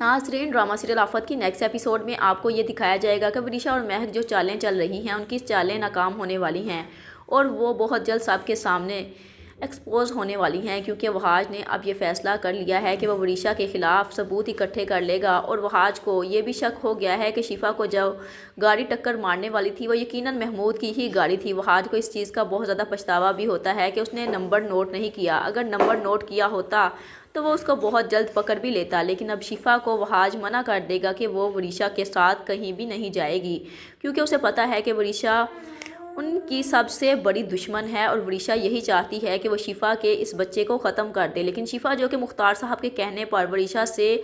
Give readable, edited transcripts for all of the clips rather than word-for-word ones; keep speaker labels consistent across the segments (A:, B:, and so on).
A: नाज़रीन, drama serial आफत की नेक्स्ट एपिसोड में आपको ये दिखाया जाएगा कि वरीशा और महक जो चालें चल रही हैं उनकी चालें नाकाम होने वाली हैं और वो बहुत जल्द सबके सामने एक्सपोज होने वाली हैं, क्योंकि वहाज ने अब ये फ़ैसला कर लिया है कि वो वरीशा के ख़िलाफ़ सबूत इकट्ठे कर लेगा। और वहाज को ये भी शक हो गया है कि शिफा को जो गाड़ी टक्कर मारने वाली थी वो यकीनन महमूद की ही गाड़ी थी। वहाज को इस चीज़ का बहुत ज़्यादा पछतावा भी होता है कि उसने नंबर नोट नहीं किया। अगर नंबर नोट किया होता तो वो उसको बहुत जल्द पकड़ भी लेता, लेकिन अब शिफा को वहाज मना कर देगा कि वो वरीशा के साथ कहीं भी नहीं जाएगी, क्योंकि उसे पता है कि वरीशा उनकी सबसे बड़ी दुश्मन है और वरीशा यही चाहती है कि वो शिफा के इस बच्चे को ख़त्म कर दे। लेकिन शिफा जो कि मुख्तार साहब के कहने पर वरीशा से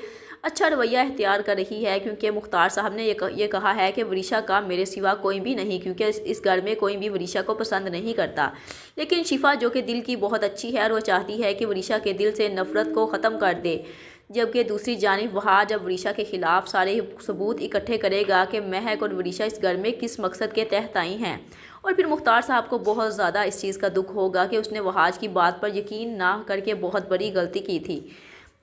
A: अच्छा रवैया इख्तियार कर रही है, क्योंकि मुख्तार साहब ने ये कहा है कि वरीशा का मेरे सिवा कोई भी नहीं, क्योंकि इस घर में कोई भी वरीशा को पसंद नहीं करता। लेकिन शिफा जो कि दिल की बहुत अच्छी है और वो चाहती है कि वरीशा के दिल से नफ़रत को ख़त्म कर दे, जबकि दूसरी जानिब वहाज जब वरीशा के ख़िलाफ़ सारे सबूत इकट्ठे करेगा कि महक और वरीशा इस घर में किस मकसद के तहत आई हैं। और फिर मुख्तार साहब को बहुत ज़्यादा इस चीज़ का दुख होगा कि उसने वहाज की बात पर यकीन ना करके बहुत बड़ी गलती की थी,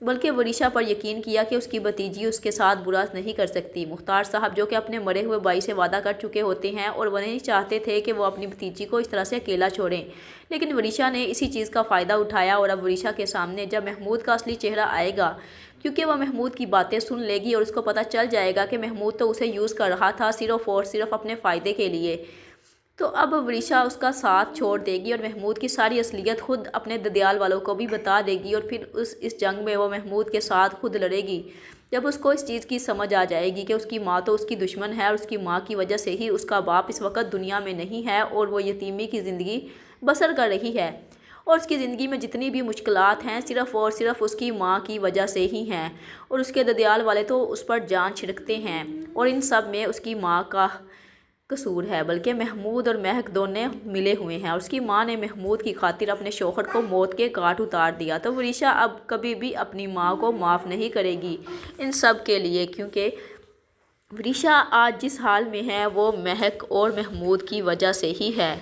A: बल्कि वरीशा पर यकीन किया कि उसकी भतीजी उसके साथ बुरा नहीं कर सकती। मुख्तार साहब जो कि अपने मरे हुए भाई से वादा कर चुके होते हैं और वो नहीं चाहते थे कि वो अपनी भतीजी को इस तरह से अकेला छोड़ें, लेकिन वरीशा ने इसी चीज़ का फ़ायदा उठाया। और अब वरीशा के सामने जब महमूद का असली चेहरा आएगा, क्योंकि वह महमूद की बातें सुन लेगी और उसको पता चल जाएगा कि महमूद तो उसे यूज़ कर रहा था सिर्फ़ और सिर्फ अपने फ़ायदे के लिए, तो अब वरीशा उसका साथ छोड़ देगी और महमूद की सारी असलियत खुद अपने ददियाल वालों को भी बता देगी। और फिर इस जंग में वो महमूद के साथ खुद लड़ेगी। जब उसको इस चीज़ की समझ आ जाएगी कि उसकी माँ तो उसकी दुश्मन है और उसकी माँ की वजह से ही उसका बाप इस वक्त दुनिया में नहीं है और वो यतीमी की ज़िंदगी बसर कर रही है, और उसकी ज़िंदगी में जितनी भी मुश्किलात हैं सिर्फ़ और सिर्फ उसकी माँ की वजह से ही हैं, और उसके ददियाल वाले तो उस पर जान छिड़कते हैं और इन सब में उसकी माँ का कसूर है, बल्कि महमूद और महक दोनों मिले हुए हैं। और उसकी माँ ने महमूद की खातिर अपने शौहर को मौत के घाट उतार दिया, तो वरीशा अब कभी भी अपनी माँ को माफ़ नहीं करेगी इन सब के लिए, क्योंकि वरीशा आज जिस हाल में है वो महक और महमूद की वजह से ही है।